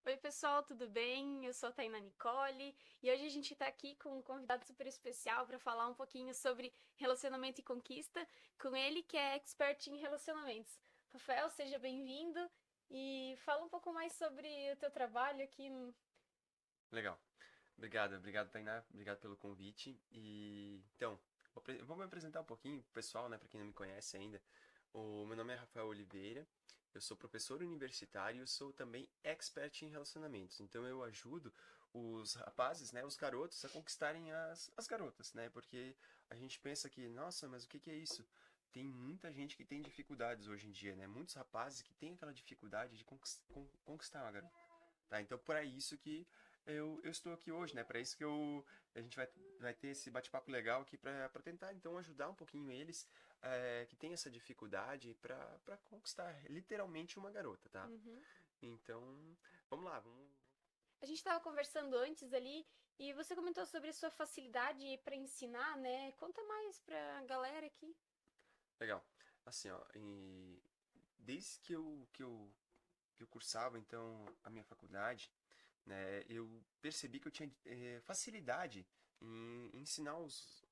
Oi, pessoal, tudo bem? Eu sou a Taina Nicole e hoje a gente está aqui com um convidado super especial para falar um pouquinho sobre relacionamento e conquista, com ele que é expert em relacionamentos. Rafael, seja bem-vindo e fala um pouco mais sobre o teu trabalho aqui. Legal. Obrigado, Tainá. Obrigado pelo convite. Vou me apresentar um pouquinho pro pessoal, né, para quem não me conhece ainda. O meu nome é Rafael Oliveira. Eu sou professor universitário e sou também expert em relacionamentos. Então eu ajudo os rapazes, né, os garotos a conquistarem as garotas, né? Porque a gente pensa que, nossa, mas o que que é isso? Tem muita gente que tem dificuldades hoje em dia, né? Muitos rapazes que têm aquela dificuldade de conquistar uma garota. Tá? Então, para isso que eu estou aqui hoje, né? Para isso que a gente vai ter esse bate-papo legal aqui para tentar, então, ajudar um pouquinho eles que têm essa dificuldade para conquistar literalmente uma garota, tá? Uhum. Então, vamos lá, vamos. A gente estava conversando antes ali e você comentou sobre a sua facilidade para ensinar, né? Conta mais para a galera aqui. Legal. Assim, ó, desde que eu cursava, então, a minha faculdade, né, eu percebi que eu tinha facilidade em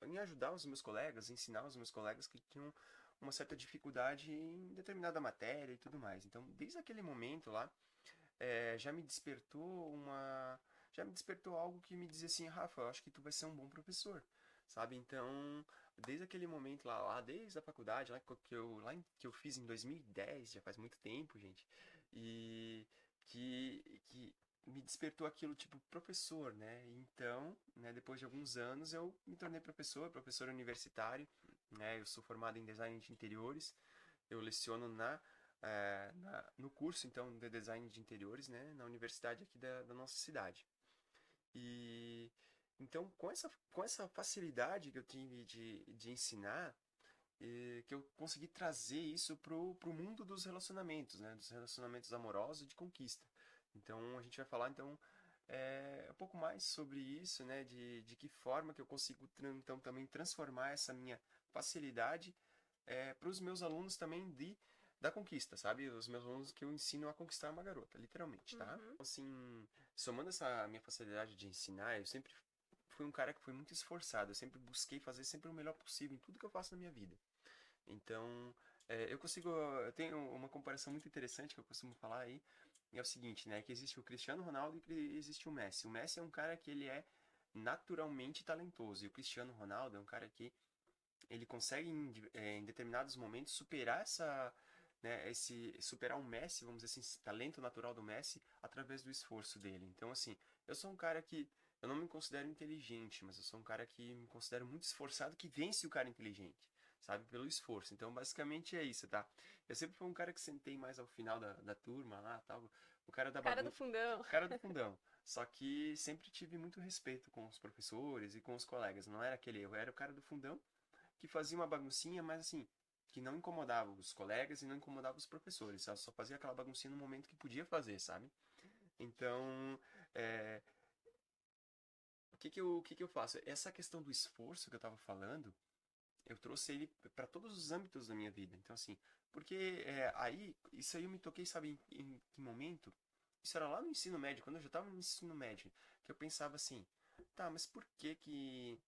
em ajudar os meus colegas, ensinar os meus colegas que tinham uma certa dificuldade em determinada matéria e tudo mais. Então, desde aquele momento lá, já me despertou já me despertou algo que me dizia assim, Rafa, eu acho que tu vai ser um bom professor, sabe? Então, desde aquele momento lá desde a faculdade, que eu fiz em 2010, já faz muito tempo, gente, e que me despertou aquilo tipo professor, né? Então, né, depois de alguns anos eu me tornei professor universitário, né? Eu sou formado em design de interiores, eu leciono no curso então de design de interiores, né, na universidade aqui da nossa cidade. E então com essa facilidade que eu tive de ensinar, que eu consegui trazer isso pro mundo dos relacionamentos, né, dos relacionamentos amorosos e de conquista. Então a gente vai falar então um pouco mais sobre isso, né, de que forma que eu consigo então também transformar essa minha facilidade para os meus alunos também da conquista, sabe? Os meus alunos que eu ensino a conquistar uma garota, literalmente, tá? Uhum. Então, assim, somando essa minha facilidade de ensinar, eu sempre fui um cara que foi muito esforçado, eu sempre busquei fazer sempre o melhor possível em tudo que eu faço na minha vida. Então, eu tenho uma comparação muito interessante que eu costumo falar aí, é o seguinte, né, que existe o Cristiano Ronaldo e que existe o Messi. O Messi é um cara que ele é naturalmente talentoso, e o Cristiano Ronaldo é um cara que ele consegue em determinados momentos superar superar o Messi, vamos dizer assim, esse talento natural do Messi através do esforço dele. Então, assim, eu sou um cara que eu não me considero inteligente, mas eu sou um cara que me considero muito esforçado que vence o cara inteligente, sabe, pelo esforço. Então, basicamente é isso, tá? Eu sempre fui um cara que sentei mais ao final da turma lá, tal, o cara da Cara do bagunça, fundão. cara do fundão. Só que sempre tive muito respeito com os professores e com os colegas. Não era aquele eu era o cara do fundão que fazia uma baguncinha, mas assim, que não incomodava os colegas e não incomodava os professores. Ela só fazia aquela baguncinha no momento que podia fazer, sabe? Então, é, o que que eu faço? Essa questão do esforço que eu estava falando, eu trouxe ele para todos os âmbitos da minha vida. Então, assim, porque isso aí eu me toquei, sabe, em que momento? Isso era lá no ensino médio, quando eu já estava no ensino médio, que eu pensava assim, tá, mas por que que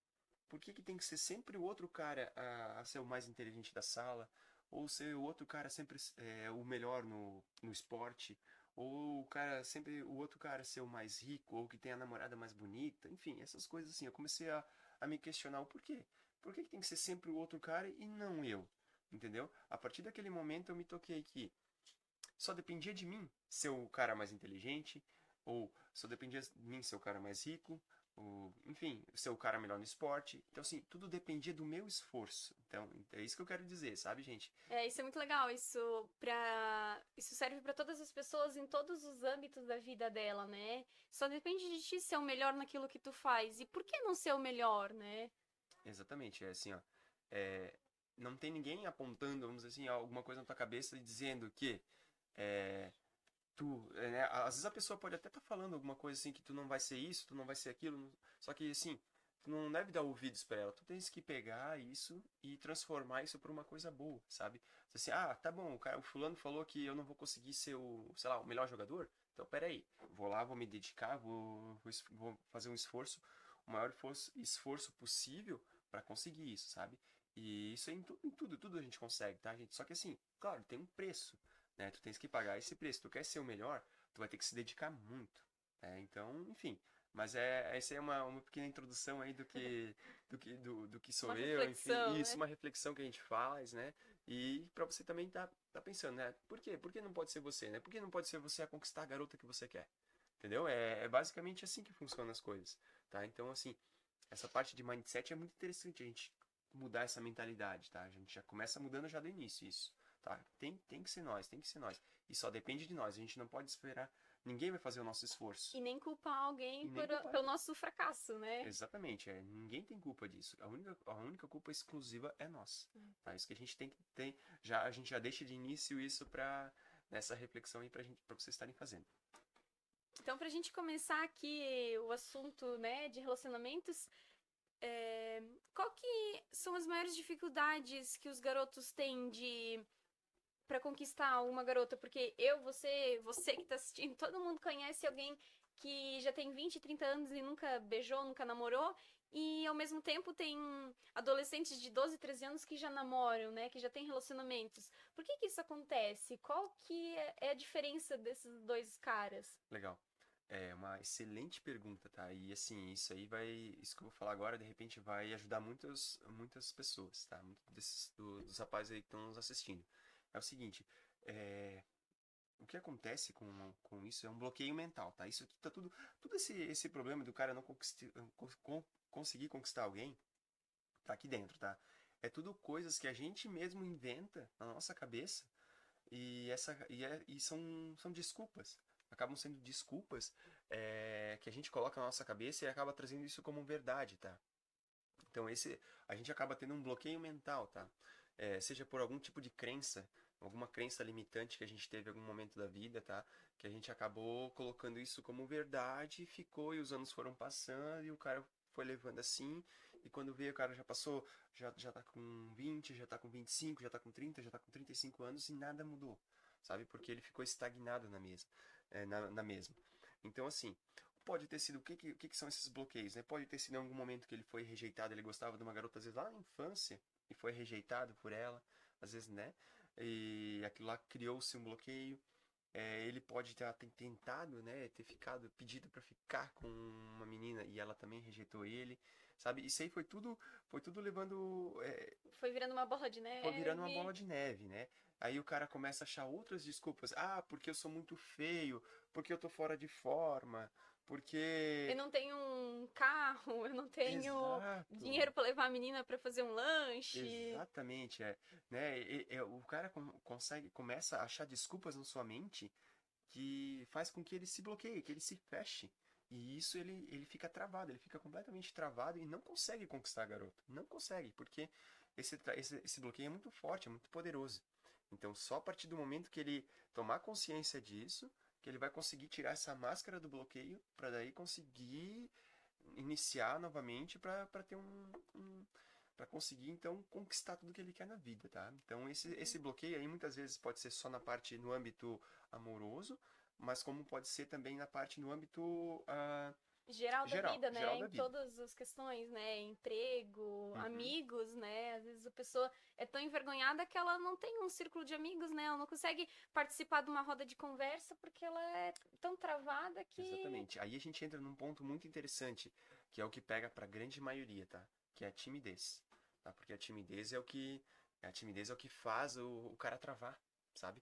tem que ser sempre o outro cara a ser o mais inteligente da sala? Ou ser o outro cara sempre o melhor no esporte? Ou o outro cara ser o mais rico? Ou que tem a namorada mais bonita? Enfim, essas coisas assim. Eu comecei a me questionar o porquê. Por que que tem que ser sempre o outro cara e não eu? Entendeu? A partir daquele momento eu me toquei que só dependia de mim ser o cara mais inteligente, ou só dependia de mim ser o cara mais rico, ou, enfim, ser o cara melhor no esporte. Então, assim, tudo dependia do meu esforço. Então, é isso que eu quero dizer, sabe, gente? É, isso é muito legal. Isso serve para todas as pessoas em todos os âmbitos da vida dela, né? Só depende de ti ser o melhor naquilo que tu faz. E por que não ser o melhor, né? Exatamente, é assim, ó. É, não tem ninguém apontando, vamos dizer assim, alguma coisa na tua cabeça e dizendo que é, né, às vezes a pessoa pode até estar falando alguma coisa assim que tu não vai ser isso, tu não vai ser aquilo, só que assim, tu não deve dar ouvidos para ela, tu tens que pegar isso e transformar isso por uma coisa boa, sabe? Assim, ah, tá bom, o fulano falou que eu não vou conseguir ser sei lá, o melhor jogador, Então, peraí, vou lá, vou me dedicar, vou fazer um esforço, o maior esforço possível para conseguir isso, sabe? E isso é tudo a gente consegue, tá, gente? Só que assim, claro, tem um preço, né? Tu tens que pagar esse preço. Tu quer ser o melhor, tu vai ter que se dedicar muito, né? Então, enfim. Mas essa é uma pequena introdução aí do que Uma sou eu, enfim, reflexão, isso, né? uma reflexão que a gente faz, né? E pra você também tá pensando, né? Por quê? Por que não pode ser você, né? Por que não pode ser você a conquistar a garota que você quer? Entendeu? É basicamente assim que funcionam as coisas, tá? Então, assim, essa parte de mindset é muito interessante a gente mudar essa mentalidade, tá? A gente já começa mudando já do início isso, tá? Tem que ser nós, tem que ser nós. E só depende de nós, a gente não pode esperar, ninguém vai fazer o nosso esforço. E nem culpar alguém E nem culpar. pelo nosso fracasso, né? Exatamente, ninguém tem culpa disso. A única culpa exclusiva é nós. Tá? Isso que a gente tem que ter. A gente já deixa de início isso nessa reflexão aí pra vocês estarem fazendo. Então, pra gente começar aqui o assunto, né, de relacionamentos, qual que são as maiores dificuldades que os garotos têm para conquistar uma garota? Porque você que tá assistindo, todo mundo conhece alguém que já tem 20, 30 anos e nunca beijou, nunca namorou, e ao mesmo tempo tem adolescentes de 12, 13 anos que já namoram, né, que já têm relacionamentos. Por que que isso acontece? Qual que é a diferença desses dois caras? Legal. É uma excelente pergunta, tá? E assim, isso que eu vou falar agora, de repente vai ajudar muitas pessoas, tá? Muitos dos rapazes aí que estão nos assistindo. É o seguinte, é, o que acontece com isso é um bloqueio mental, tá? Isso aqui tá tudo esse problema do cara não conseguir conquistar alguém, tá aqui dentro, tá? É tudo coisas que a gente mesmo inventa na nossa cabeça e são desculpas. Acabam sendo desculpas que a gente coloca na nossa cabeça e acaba trazendo isso como verdade, tá? Então a gente acaba tendo um bloqueio mental, tá? Seja por algum tipo de crença, alguma crença limitante que a gente teve em algum momento da vida, tá? Que a gente acabou colocando isso como verdade, ficou e os anos foram passando e o cara foi levando assim, e quando veio o cara já passou, já tá com 20, já tá com 25, já tá com 30, já tá com 35 anos e nada mudou, sabe? Porque ele ficou estagnado na mesma. Então assim, pode ter sido, o que são esses bloqueios, né? Pode ter sido em algum momento que ele foi rejeitado, ele gostava de uma garota, às vezes lá na infância, e foi rejeitado por ela, às vezes, né? E aquilo lá criou-se um bloqueio. Ele pode ter tentado, né? Ter pedido para ficar com uma menina e ela também rejeitou ele, sabe? Isso aí foi tudo levando, Foi virando uma bola de foi virando uma neve. bola de neve, né? Aí o cara começa a achar outras desculpas. Ah, porque eu sou muito feio, porque eu tô fora de forma, Eu porque. não tenho um carro, eu não tenho Exato, dinheiro para levar a menina para fazer um lanche. exatamente, né? O cara começa a achar desculpas na sua mente que faz com que ele se bloqueie, que ele se feche. E isso ele fica travado, ele fica completamente travado e não consegue conquistar a garota. Não consegue, porque esse bloqueio é muito forte, é muito poderoso. Então, só a partir do momento que ele tomar consciência disso, que ele vai conseguir tirar essa máscara do bloqueio, para daí conseguir iniciar novamente para ter para conseguir então conquistar tudo que ele quer na vida, tá? Então esse bloqueio aí muitas vezes pode ser só na parte no âmbito amoroso, mas como pode ser também na parte no âmbito Geral da geral, vida, geral né? da Em vida. todas as questões, né? Emprego, Uhum, amigos, né? Às vezes a pessoa é tão envergonhada que ela não tem um círculo de amigos, né? Ela não consegue participar de uma roda de conversa porque ela é tão travada que exatamente. Aí a gente entra num ponto muito interessante, que é o que pega para a grande maioria, tá? Que é a timidez, tá? Porque a timidez é o que faz o cara travar, sabe?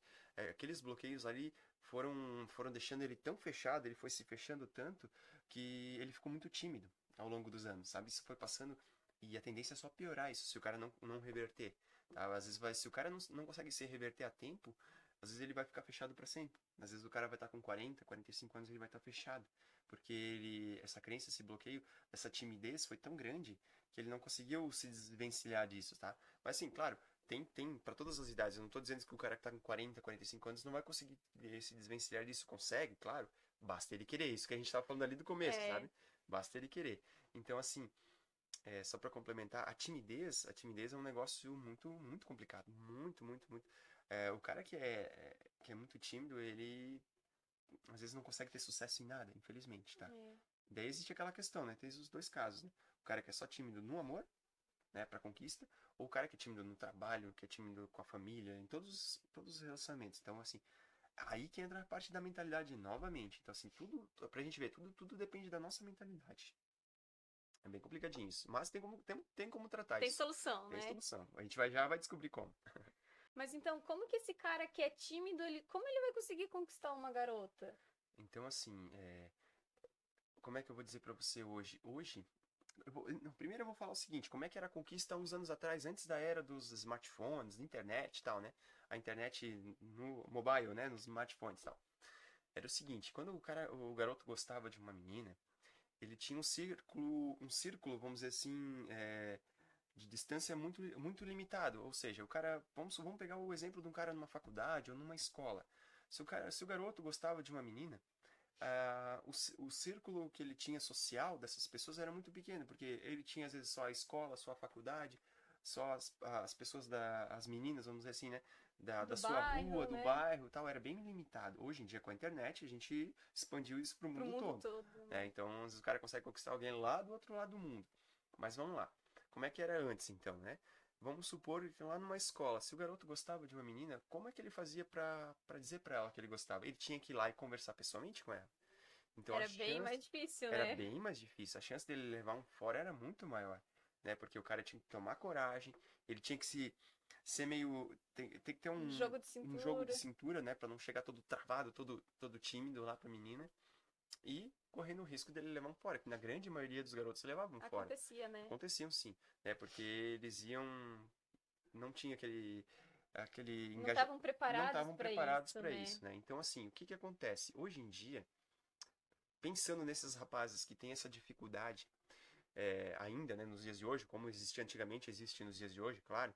Aqueles bloqueios ali foram deixando ele tão fechado, ele foi se fechando tanto que ele ficou muito tímido ao longo dos anos, sabe? Isso foi passando e a tendência é só piorar isso se o cara não reverter, tá? Às vezes se o cara não consegue se reverter a tempo, às vezes ele vai ficar fechado para sempre. Às vezes o cara vai estar com 40, 45 anos e ele vai estar fechado. Porque essa crença, esse bloqueio, essa timidez foi tão grande que ele não conseguiu se desvencilhar disso, tá? Mas assim, claro, tem para todas as idades. Eu não estou dizendo que o cara que está com 40, 45 anos não vai conseguir se desvencilhar disso. Consegue, claro. Basta ele querer. Isso que a gente estava falando ali do começo, é, sabe? Basta ele querer. Então, assim, só para complementar, a timidez é um negócio muito, muito complicado. Muito, muito, muito. O cara que é muito tímido, ele às vezes não consegue ter sucesso em nada, infelizmente, tá? É. Daí existe aquela questão, né? Tem os dois casos, né? O cara que é só tímido no amor, né, pra conquista, ou o cara que é tímido no trabalho, que é tímido com a família, em todos os relacionamentos. Então, assim, aí que entra a parte da mentalidade novamente. Então, assim, tudo, pra gente ver, tudo depende da nossa mentalidade. É bem complicadinho isso. Mas tem como tratar Tem isso. solução, Tem né? solução. A gente já vai descobrir como. Mas então, como que esse cara que é tímido, como ele vai conseguir conquistar uma garota? Então, assim, como é que eu vou dizer pra você hoje? Hoje, não, primeiro eu vou falar o seguinte, como é que era a conquista uns anos atrás, antes da era dos smartphones, da internet e tal, né? A internet no mobile, né? Nos smartphones e tal. Era o seguinte, quando o garoto gostava de uma menina, ele tinha um círculo, vamos dizer assim, de distância muito limitado. Ou seja, o cara, vamos pegar o exemplo de um cara numa faculdade ou numa escola. Se o garoto gostava de uma menina, o círculo que ele tinha social dessas pessoas era muito pequeno, porque ele tinha às vezes só a escola, só a faculdade, só as pessoas as meninas, vamos dizer assim, né, da Do sua rua, bairro, do né? bairro, e tal, era bem limitado. Hoje em dia com a internet a gente expandiu isso para o Pro mundo mundo todo, todo, né? né? Então às vezes o cara consegue conquistar alguém lá do outro lado do mundo. Mas vamos lá. Como é que era antes então, né? Vamos supor que lá numa escola, se o garoto gostava de uma menina, como é que ele fazia para dizer para ela que ele gostava? Ele tinha que ir lá e conversar pessoalmente com ela. Então a Era bem chance mais difícil, era né? bem mais difícil. A chance dele levar um fora era muito maior, né? Porque o cara tinha que tomar coragem, ele tinha que ser meio tem que ter Jogo de um jogo de cintura. cintura, né, para não chegar todo travado, todo tímido lá pra menina e correndo o risco dele levar um fora, que na grande maioria dos garotos levavam um fora. Acontecia, né? Aconteciam sim, né? Porque eles iam não tinha aquele Não estavam não preparados estavam para preparados isso, para né? isso, né? Então assim, o que que acontece? Hoje em dia pensando nesses rapazes que têm essa dificuldade ainda, né, nos dias de hoje, como existia antigamente, existe nos dias de hoje, claro.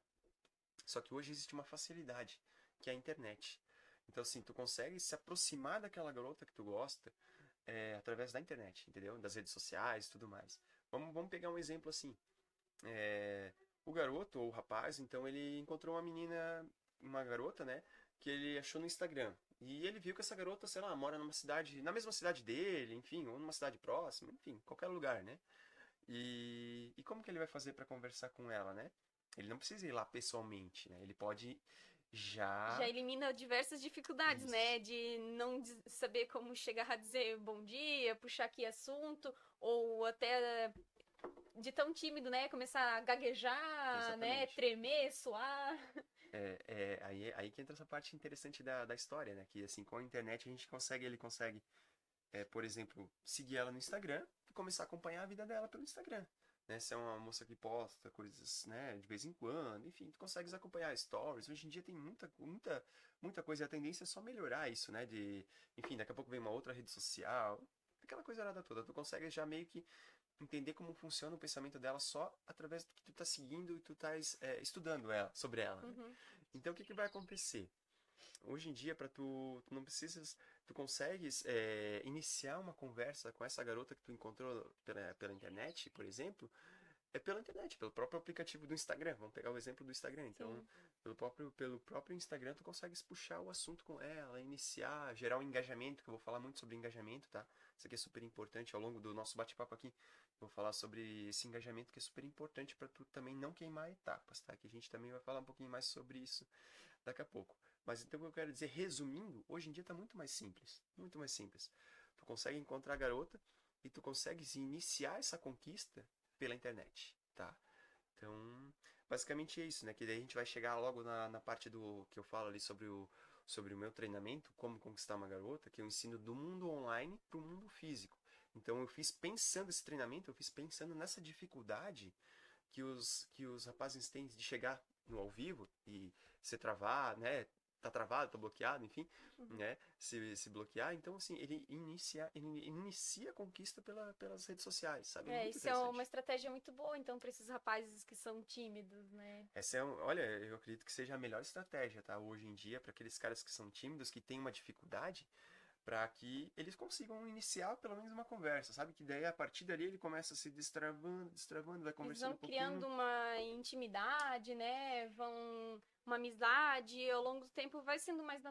Só que hoje existe uma facilidade, que é a internet. Então, assim, tu consegue se aproximar daquela garota que tu gosta através da internet, entendeu? Das redes sociais e tudo mais. Vamos pegar um exemplo assim. É, o garoto ou o rapaz, então ele encontrou uma garota, né, que ele achou no Instagram. E ele viu que essa garota, sei lá, mora numa cidade, na mesma cidade dele, enfim, ou numa cidade próxima, enfim, qualquer lugar, né? E como que ele vai fazer para conversar com ela, né? Ele não precisa ir lá pessoalmente, né? Ele pode Já já. elimina diversas dificuldades, Isso, né? De não saber como chegar a dizer bom dia, puxar aqui assunto, ou até de tão tímido, né? Começar a gaguejar, né? exatamente. Tremer, suar. Aí que entra essa parte interessante da história, né? Que assim, com a internet ele consegue, por exemplo, seguir ela no Instagram e começar a acompanhar a vida dela pelo Instagram. Né? Se é uma moça que posta coisas, né, de vez em quando, enfim, tu consegues acompanhar stories. Hoje em dia tem muita coisa e a tendência é só melhorar isso, né? Enfim, daqui a pouco vem uma outra rede social, aquela coisa nada toda. Tu consegue já meio que entender como funciona o pensamento dela só através do que tu tá seguindo e tu tá estudando sobre ela, né? Uhum. Então o que que vai acontecer? Hoje em dia, tu não precisas, tu consegues iniciar uma conversa com essa garota que tu encontrou pela internet, por exemplo, pela internet, pelo próprio aplicativo do Instagram. Vamos pegar o exemplo do Instagram. Então, Sim. pelo próprio Instagram, tu consegues puxar o assunto com ela, iniciar, gerar um engajamento, que eu vou falar muito sobre engajamento, tá? Isso aqui é super importante ao longo do nosso bate-papo aqui. Eu vou falar sobre esse engajamento que é super importante para tu também não queimar etapas, tá? Que a gente também vai falar um pouquinho mais sobre isso daqui a pouco. Mas então o que eu quero dizer, resumindo, hoje em dia está muito mais simples. Muito mais simples. Tu consegue encontrar a garota e tu consegue iniciar essa conquista pela internet, tá? Então, basicamente é isso, né? Que daí a gente vai chegar logo na parte do que eu falo ali sobre o meu treinamento, como conquistar uma garota, que eu ensino do mundo online para o mundo físico. Então eu fiz pensando esse treinamento, eu fiz pensando nessa dificuldade que os rapazes têm de chegar no ao vivo e se travar, né? Tá travado, tá bloqueado, enfim, Uhum. né? Se bloquear. Então, assim, ele inicia a conquista pelas redes sociais, sabe? É, Muito isso é uma interessante. estratégia muito boa, então, para esses rapazes que são tímidos, né? Olha, eu acredito que seja a melhor estratégia, tá? Hoje em dia, para aqueles caras que são tímidos, que têm uma dificuldade, para que eles consigam iniciar pelo menos uma conversa, sabe? Que daí a partir dali ele começa a se destravando, destravando, vai Eles conversando vão um pouquinho. criando uma intimidade, né? Vão uma amizade, e ao longo do tempo vai sendo mais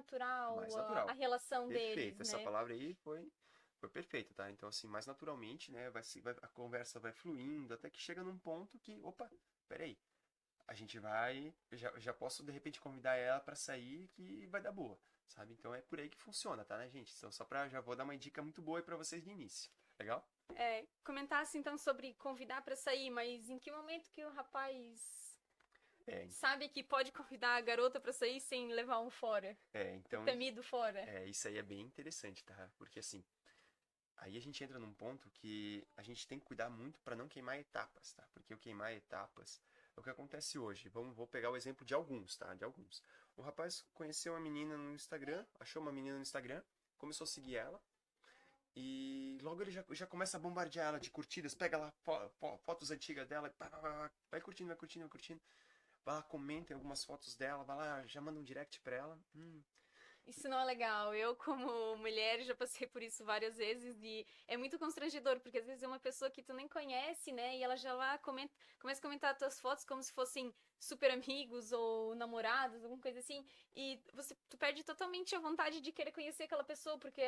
Mais natural a natural. relação deles, Perfeito. Essa né? palavra aí foi perfeita, tá? Então, assim, mais naturalmente, né? A conversa vai fluindo até que chega num ponto que, opa, peraí. A gente vai. Já posso, de repente, convidar ela pra sair que vai dar boa, sabe? Então é por aí que funciona, tá, né, gente? Então, só pra. Já vou dar uma dica muito boa aí pra vocês de início. Legal? Comentasse então sobre convidar pra sair, mas em que momento que o rapaz É, sabe que pode convidar a garota pra sair sem levar um fora? O então. temido fora. Isso aí é bem interessante, tá? Porque assim. Aí a gente entra num ponto que a gente tem que cuidar muito para não queimar etapas, tá? Porque o queimar etapas é o que acontece hoje. Vou pegar o exemplo de alguns, tá? De alguns. O rapaz conheceu uma menina no Instagram, achou uma menina no Instagram, começou a seguir ela e logo ele já começa a bombardear ela de curtidas, pega lá fotos antigas dela, pá, pá, pá, vai curtindo, vai curtindo, vai curtindo. Vai lá, comenta em algumas fotos dela, vai lá, já manda um direct pra ela. Isso não é legal. Eu, como mulher, já passei por isso várias vezes e é muito constrangedor, porque às vezes é uma pessoa que tu nem conhece, né? E ela já lá começa a comentar as tuas fotos como se fossem super amigos ou namorados, alguma coisa assim. E tu perde totalmente a vontade de querer conhecer aquela pessoa, porque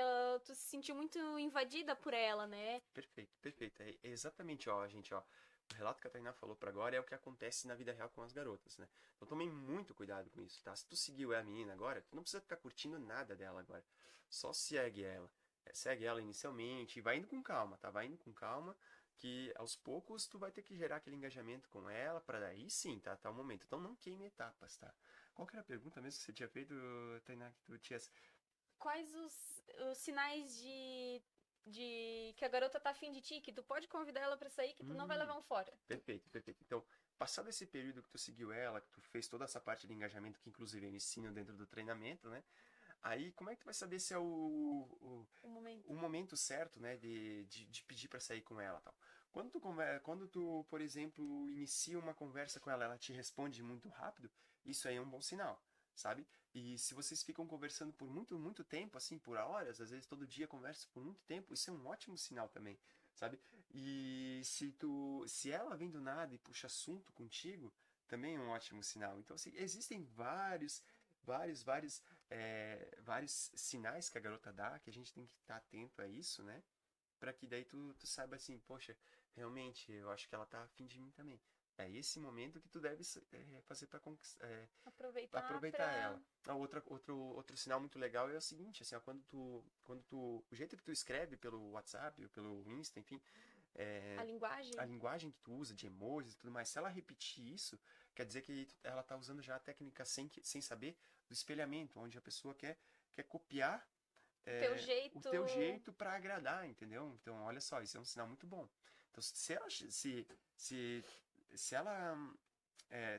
tu se sentiu muito invadida por ela, né? Perfeito, perfeito. É exatamente, ó, gente, ó. O relato que a Tainá falou pra agora é o que acontece na vida real com as garotas, né? Então tomem muito cuidado com isso, tá? Se tu seguiu a menina agora, tu não precisa ficar curtindo nada dela agora. Só segue ela. Segue ela inicialmente e vai indo com calma, tá? Vai indo com calma, que aos poucos tu vai ter que gerar aquele engajamento com ela pra daí sim, tá? Tá o momento. Então não queime etapas, tá? Qual que era a pergunta mesmo que você tinha feito, Tainá, que tu tinha... Quais os sinais de que a garota tá afim de ti, que tu pode convidar ela pra sair, que tu não vai Hum, levar um fora? Perfeito, perfeito. Então, passado esse período que tu seguiu ela, que tu fez toda essa parte de engajamento, que inclusive eu ensino dentro do treinamento, né? Aí, como é que tu vai saber se é O momento. o momento certo, né, de pedir pra sair com ela, tal? Quando tu, por exemplo, inicia uma conversa com ela, ela te responde muito rápido, isso aí é um bom sinal, sabe? E se vocês ficam conversando por muito, muito tempo, assim, por horas, às vezes todo dia conversa por muito tempo, isso é um ótimo sinal também, sabe? E se ela vem do nada e puxa assunto contigo, também é um ótimo sinal. Então, assim, existem vários sinais que a garota dá, que a gente tem que estar atento a isso, né? Pra que daí tu saiba assim, poxa, realmente, eu acho que ela tá afim de mim também. É esse momento que tu deve fazer pra Aproveitar aproveitar pra ela. Outro sinal muito legal é o seguinte, assim, ó, o jeito que tu escreve pelo WhatsApp, ou pelo Insta, enfim, a é, a linguagem. linguagem que tu usa de emojis e tudo mais, se ela repetir isso, quer dizer que ela tá usando já a técnica sem saber do espelhamento, onde a pessoa quer copiar O teu o jeito. teu jeito para agradar, entendeu? Então, olha só, isso é um sinal muito bom. Então, se, se ela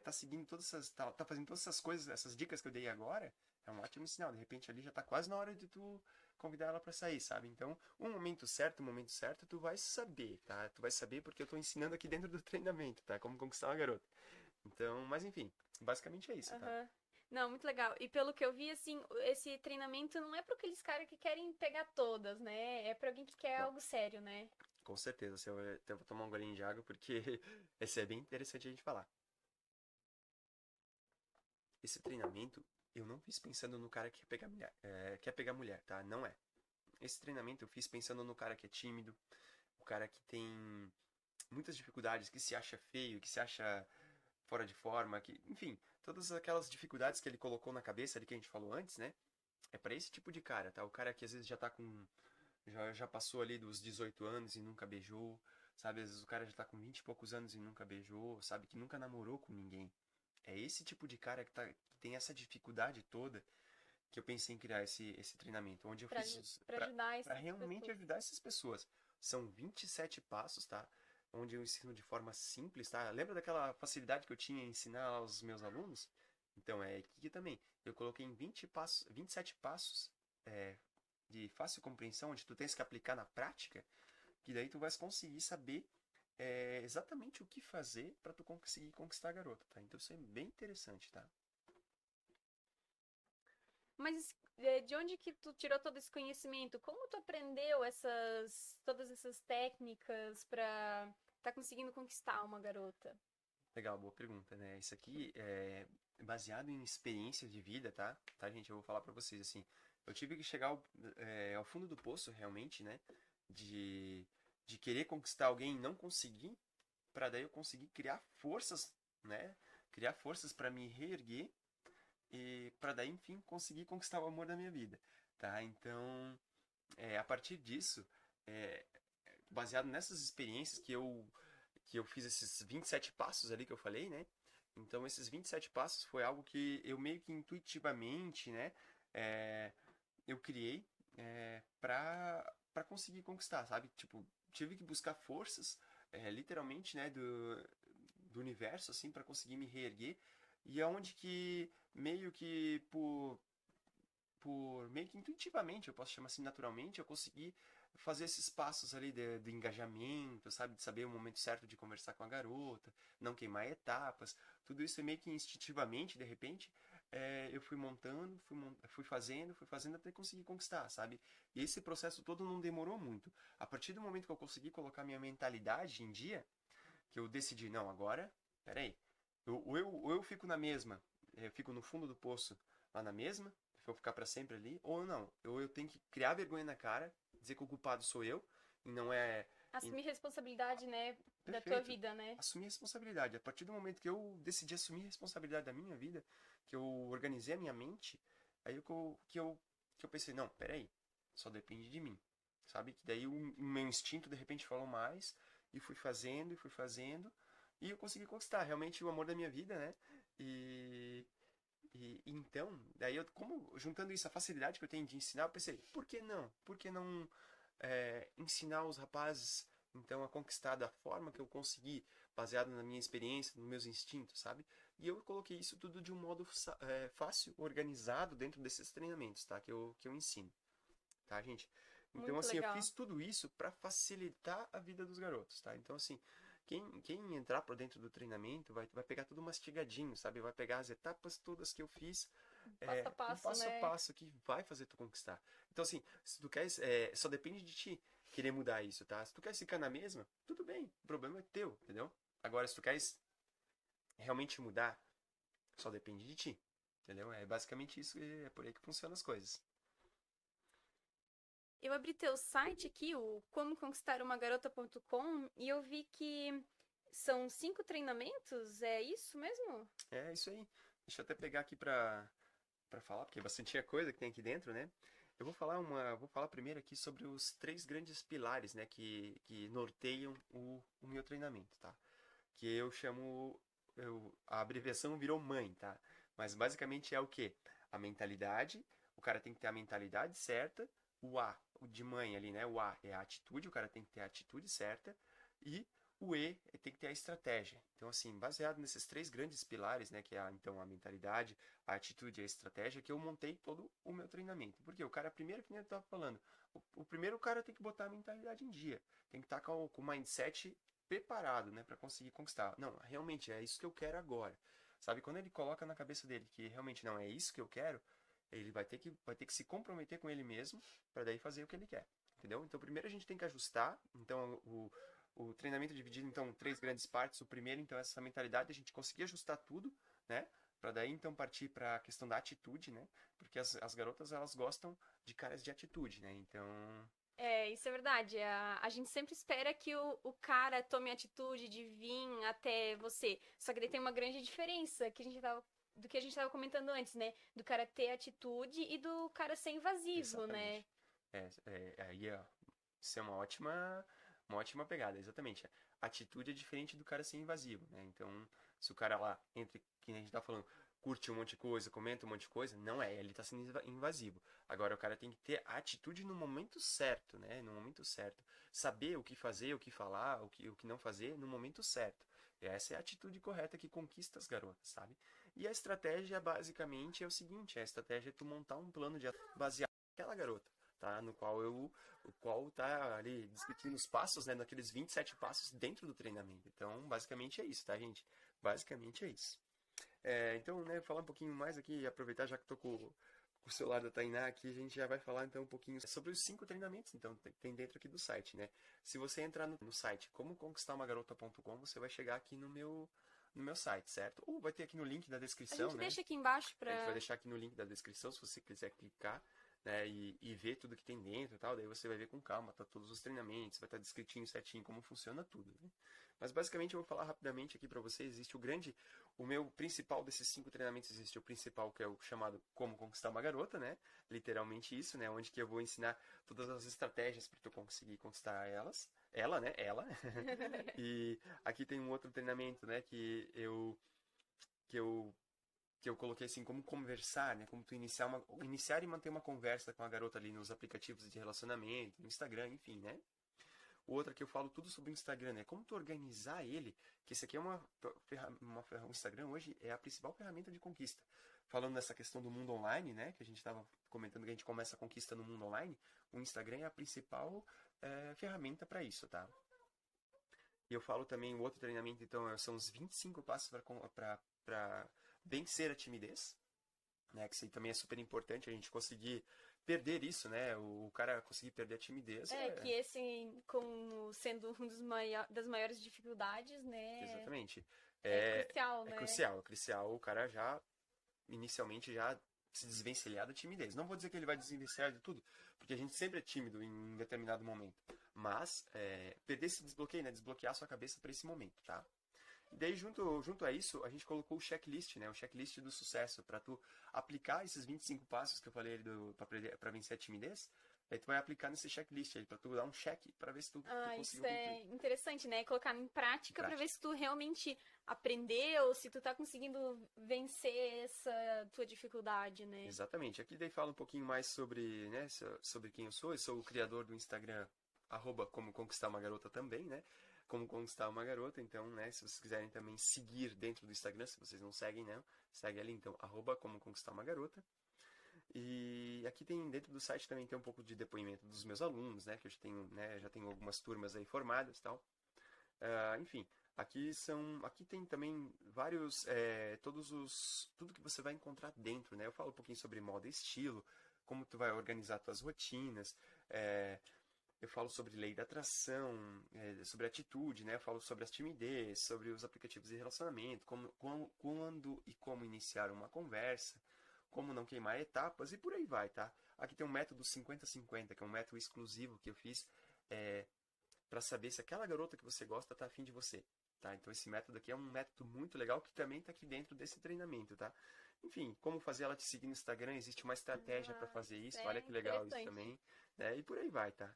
tá seguindo tá fazendo todas essas coisas, essas dicas que eu dei agora, é um ótimo sinal. De repente ali já tá quase na hora de tu convidar ela para sair, sabe? Então, o momento certo, tu vai saber, tá? Tu vai saber porque eu tô ensinando aqui dentro do treinamento, tá? Como conquistar uma garota. Então, mas enfim, basicamente é isso, tá? Aham. Não, muito legal. E pelo que eu vi, assim, esse treinamento não é para aqueles caras que querem pegar todas, né? É para alguém que quer Não, algo sério, né? com certeza. Se eu até vou tomar um golinho de água porque esse é bem interessante a gente falar. Esse treinamento eu não fiz pensando no cara que quer pegar mulher, tá? Não é. Esse treinamento eu fiz pensando no cara que é tímido, o cara que tem muitas dificuldades, que se acha feio, que se acha fora de forma, que, enfim, todas aquelas dificuldades que ele colocou na cabeça ali que a gente falou antes, né? É para esse tipo de cara, tá? O cara que às vezes já passou ali dos 18 anos e nunca beijou, sabe? Às vezes o cara já tá com 20 e poucos anos e nunca beijou, sabe? Que nunca namorou com ninguém. É esse tipo de cara que tem essa dificuldade toda que eu pensei em criar esse treinamento, onde eu Para fiz para ajudar para essas realmente pessoas. ajudar essas pessoas. São 27 passos, tá? Onde eu ensino de forma simples, tá? Lembra daquela facilidade que eu tinha em ensinar aos meus alunos? Então, é aqui também. Eu coloquei em 27 passos é, de fácil compreensão, onde tu tens que aplicar na prática, que daí tu vais conseguir saber exatamente o que fazer para tu conseguir conquistar a garota, tá? Então isso é bem interessante, tá? Mas de onde que tu tirou todo esse conhecimento? Como tu aprendeu todas essas técnicas pra tá conseguindo conquistar uma garota? Legal, boa pergunta, né? Isso aqui é baseado em experiência de vida, tá? Tá, gente? Eu vou falar pra vocês, assim. Eu tive que chegar ao fundo do poço, realmente, né? De, de querer conquistar alguém e não conseguir, pra daí eu conseguir criar forças, né? Criar forças pra me reerguer e pra daí, enfim, conseguir conquistar o amor da minha vida, tá? Então, a partir disso, é, baseado nessas experiências que eu fiz esses 27 passos ali que eu falei, né? Então, esses 27 passos foi algo que eu meio que intuitivamente, né? é, eu criei para conseguir conquistar, sabe? Tipo, tive que buscar forças, literalmente, né? Do universo, assim, para conseguir me reerguer. E é onde que, meio que por meio que intuitivamente, eu posso chamar assim naturalmente, eu consegui fazer esses passos ali de engajamento, sabe? De saber o momento certo de conversar com a garota, não queimar etapas. Tudo isso é meio que instintivamente, de repente, eu fui montando, fui fazendo até conseguir conquistar, sabe? E esse processo todo não demorou muito. A partir do momento que eu consegui colocar minha mentalidade em dia, que eu decidi, não, agora, peraí, ou eu fico na mesma, eu fico no fundo do poço lá na mesma, se eu ficar para sempre ali, ou não, ou eu tenho que criar vergonha na cara, dizer que o culpado sou eu, e não é. Assumir responsabilidade, né, da tua Perfeito. vida, né? Assumir responsabilidade. A partir do momento que eu decidi assumir responsabilidade da minha vida, que eu organizei a minha mente, aí que eu pensei, não, peraí, só depende de mim. Sabe? Que daí o meu instinto de repente falou mais, e fui fazendo, e eu consegui conquistar realmente o amor da minha vida, né? E, então, daí eu, como juntando isso, a facilidade que eu tenho de ensinar, eu pensei, por que não? Por que não ensinar os rapazes então a conquistar da forma que eu consegui, baseado na minha experiência, nos meus instintos, sabe? E eu coloquei isso tudo de um modo fácil, organizado dentro desses treinamentos, tá? Que eu ensino, tá, gente? Então, Muito assim, eu legal. fiz tudo isso para facilitar a vida dos garotos, tá? Então, assim, quem entrar por dentro do treinamento vai pegar tudo mastigadinho, sabe? Vai pegar as etapas todas que eu fiz, Passo a um passo, passo a né? passo que vai fazer tu conquistar. Então, assim, se tu quer, só depende de ti querer mudar isso, tá? Se tu quer ficar na mesma, tudo bem, o problema é teu, entendeu? Agora, se tu queres realmente mudar, só depende de ti, entendeu? É basicamente isso, é por aí que funcionam as coisas. Eu abri teu site aqui, o comoconquistarumagarota.com, e eu vi que são 5 treinamentos, é isso mesmo? É isso aí. Deixa eu até pegar aqui pra falar, porque é bastante coisa que tem aqui dentro, né? Vou falar primeiro aqui sobre os três grandes pilares, né, que norteiam o meu treinamento, tá? Que eu chamo, a abreviação virou mãe, tá? Mas basicamente é o quê? A mentalidade, o cara tem que ter a mentalidade certa, o de mãe ali, né? O A é a atitude, o cara tem que ter a atitude certa, e o E tem que ter a estratégia. Então, assim, baseado nesses três grandes pilares, né? Que é então a mentalidade, a atitude e a estratégia, que eu montei todo o meu treinamento. Porque o cara, primeiro que nem eu estava falando, o primeiro o cara tem que botar a mentalidade em dia. Tem que estar com o mindset preparado, né, para conseguir conquistar. Não, realmente é isso que eu quero agora. Sabe, quando ele coloca na cabeça dele que realmente não é isso que eu quero, ele vai ter que se comprometer com ele mesmo para daí fazer o que ele quer. Entendeu? Então, primeiro a gente tem que ajustar. Então, o treinamento é dividido então em três grandes partes. O primeiro, então, é essa mentalidade, a gente conseguir ajustar tudo, né? Para daí então partir para a questão da atitude, né? Porque as garotas elas gostam de caras de atitude, né? Então, É, isso é verdade. A gente sempre espera que o cara tome a atitude de vir até você. Só que daí tem uma grande diferença do que a gente tava comentando antes, né? Do cara ter atitude e do cara ser invasivo, né? exatamente. Aí, ó, isso é uma ótima pegada, exatamente. A atitude é diferente do cara ser invasivo, né? Então, se o cara lá, que nem a gente tá falando, curte um monte de coisa, comenta um monte de coisa, não é, ele tá sendo invasivo. Agora, o cara tem que ter a atitude no momento certo, né? No momento certo. Saber o que fazer, o que falar, o que não fazer no momento certo. E essa é a atitude correta que conquista as garotas, sabe? E a estratégia, basicamente, é o seguinte, a estratégia é tu montar um plano de baseado naquela garota, tá? O qual tá ali descrito nos passos, né? Naqueles 27 passos dentro do treinamento. Então, basicamente é isso, tá, gente? Basicamente é isso. Então, né, falar um pouquinho mais aqui, aproveitar já que tô com o celular da Tainá aqui, a gente já vai falar então um pouquinho sobre os 5 treinamentos, então tem dentro aqui do site, né? Se você entrar no site comoconquistarmagarota.com, você vai chegar aqui no meu site, certo? Ou vai ter aqui no link da A descrição, gente né? deixa aqui embaixo A gente vai pra. deixar aqui no link da descrição, se você quiser clicar, né, e ver tudo que tem dentro e tal, daí você vai ver com calma, tá todos os treinamentos, vai estar descritinho certinho como funciona tudo, né? Mas basicamente eu vou falar rapidamente aqui para vocês, o meu principal desses 5 treinamentos existe o principal que é o chamado Como Conquistar uma Garota, né? Literalmente isso, né? Onde que eu vou ensinar todas as estratégias para tu conseguir conquistar ela, né? Ela. E aqui tem um outro treinamento, né? Que eu que eu coloquei assim como conversar, né? Como tu iniciar e manter uma conversa com a garota ali nos aplicativos de relacionamento, no Instagram, enfim, né? O outro que eu falo tudo sobre o Instagram, né? Como tu organizar ele, que esse aqui é o Instagram hoje é a principal ferramenta de conquista. Falando nessa questão do mundo online, né? Que a gente estava comentando que a gente começa a conquista no mundo online, o Instagram é a principal ferramenta para isso, tá? E eu falo também, o outro treinamento, então, são os 25 passos para vencer a timidez, né? Que isso aí também é super importante, a gente conseguir perder isso, né? O cara conseguir perder a timidez Que esse, como sendo das maiores dificuldades, né? Exatamente. É crucial, É né? crucial, é crucial o cara já, inicialmente, já se desvencilhar da timidez. Não vou dizer que ele vai desvencilhar de tudo, porque a gente sempre é tímido em determinado momento. Mas, perder esse desbloqueio, né? Desbloquear a sua cabeça para esse momento, tá? E daí, junto a isso, a gente colocou o checklist, né? O checklist do sucesso, para tu aplicar esses 25 passos que eu falei para vencer a timidez. Aí tu vai aplicar nesse checklist aí, para tu dar um check para ver se tu Isso conseguiu é cumprir. interessante, né? Colocar em prática pra ver se tu realmente aprendeu, se tu tá conseguindo vencer essa tua dificuldade, né? Exatamente. Aqui daí fala um pouquinho mais sobre, né, sobre quem eu sou. Eu sou o criador do Instagram, @como conquistar uma garota também, né? Como conquistar uma garota. Então, né, se vocês quiserem também seguir dentro do Instagram, se vocês não seguem, né, segue ali então, @como conquistar uma garota. E aqui tem, dentro do site também tem um pouco de depoimento dos meus alunos, né, que eu já tenho algumas turmas aí formadas e tal. Enfim, aqui tem também vários, tudo que você vai encontrar dentro, né? Eu falo um pouquinho sobre moda e estilo, como tu vai organizar tuas rotinas, eu falo sobre lei da atração, sobre atitude, né? Eu falo sobre a timidez, sobre os aplicativos de relacionamento, quando e como iniciar uma conversa, como não queimar etapas e por aí vai, tá? Aqui tem um método 50-50, que é um método exclusivo que eu fiz, para saber se aquela garota que você gosta tá afim de você, tá? Então esse método aqui é um método muito legal que também tá aqui dentro desse treinamento, tá? Enfim, como fazer ela te seguir no Instagram, existe uma estratégia para fazer Isso isso, é olha que legal isso interessante. também, né? E por aí vai, tá?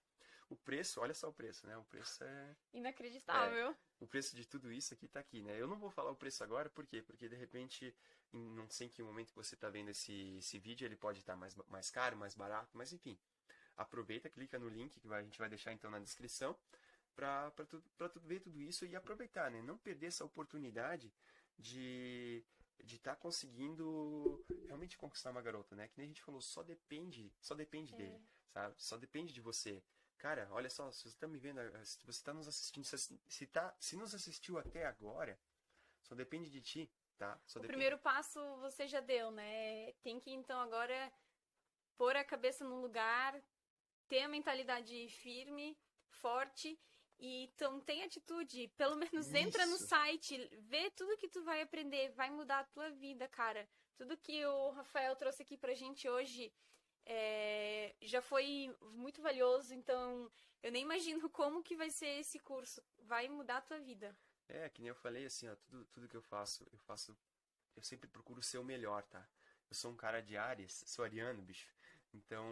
O preço, olha só o preço, né? O preço é Inacreditável. o preço de tudo isso aqui tá aqui, né? Eu não vou falar o preço agora, por quê? Porque de repente, não sei em que momento que você tá vendo esse vídeo, ele pode estar mais caro, mais barato, mas enfim. Aproveita, clica no link que a gente vai deixar então na descrição para tu ver tudo isso e aproveitar, né? Não perder essa oportunidade de estar conseguindo realmente conquistar uma garota, né? Que nem a gente falou, só depende dele, sabe? Só depende de você. Cara, olha só, se você tá me vendo, se você está nos assistindo, se nos assistiu até agora, só depende de ti, tá? Só O depende. primeiro passo você já deu, né? Tem que então agora pôr a cabeça no lugar, ter a mentalidade firme, forte e então tem atitude. Pelo menos entra no Isso. site, vê tudo que tu vai aprender, vai mudar a tua vida, cara. Tudo que o Rafael trouxe aqui pra gente hoje já foi muito valioso, então eu nem imagino como que vai ser esse curso. Vai mudar a tua vida. Que nem eu falei, assim, ó, tudo que eu sempre procuro ser o melhor, tá? Eu sou um cara de Áries, sou ariano, bicho. Então,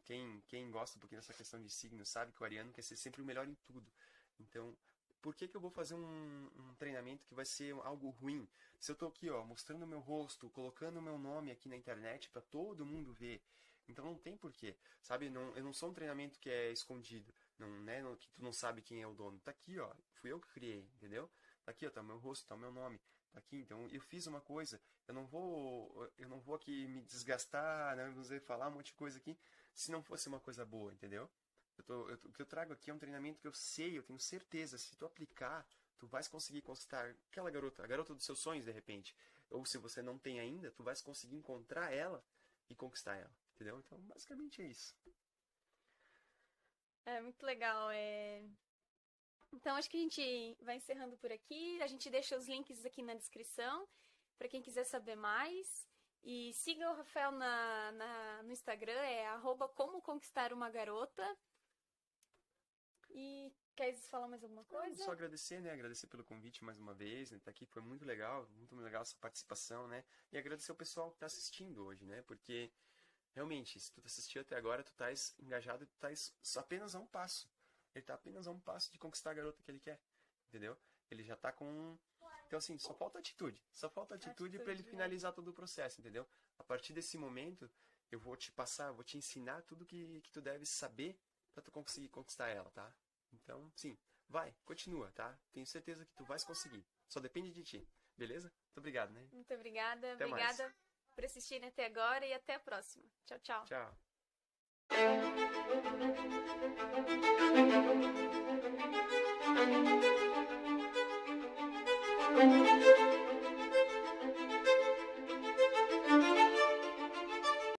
quem gosta um pouquinho dessa questão de signo sabe que o ariano quer ser sempre o melhor em tudo. Então, por que que eu vou fazer um treinamento que vai ser algo ruim? Se eu tô aqui, ó, mostrando o meu rosto, colocando o meu nome aqui na internet para todo mundo ver. Então não tem porquê, sabe? Não, eu não sou um treinamento que é escondido, não, né? Que tu não sabe quem é o dono. Tá aqui, ó, fui eu que criei, entendeu? Tá aqui, ó, tá o meu rosto, tá o meu nome. Tá aqui, então eu fiz uma coisa, eu não vou aqui me desgastar, né, vamos dizer, falar um monte de coisa aqui, se não fosse uma coisa boa, entendeu? O que eu trago aqui é um treinamento que eu sei, eu tenho certeza, se tu aplicar, tu vais conseguir conquistar aquela garota, a garota dos seus sonhos, de repente. Ou se você não tem ainda, tu vais conseguir encontrar ela e conquistar ela. entendeu? Então, basicamente é isso. É muito legal. Então, acho que a gente vai encerrando por aqui. A gente deixa os links aqui na descrição para quem quiser saber mais. E siga o Rafael no Instagram, @como conquistar uma garota. E quer falar mais alguma coisa? Só agradecer, né? Agradecer pelo convite mais uma vez, né? Tá aqui, foi muito legal essa participação, né? E agradecer o pessoal que tá assistindo hoje, né? Porque, realmente, se tu assistiu até agora, tu estás engajado e tu estás apenas a um passo. Ele tá apenas a um passo de conquistar a garota que ele quer, entendeu? Ele já tá com... Então, assim, só falta atitude. Só falta atitude para ele finalizar todo o processo, entendeu? A partir desse momento, eu vou te passar, vou te ensinar tudo que tu deves saber para tu conseguir conquistar ela, tá? Então, sim, vai, continua, tá? Tenho certeza que tu vais conseguir. Só depende de ti, beleza? Muito obrigado, né? Muito obrigada. Até mais. Obrigada por assistirem até agora e até a próxima. Tchau, tchau. Tchau.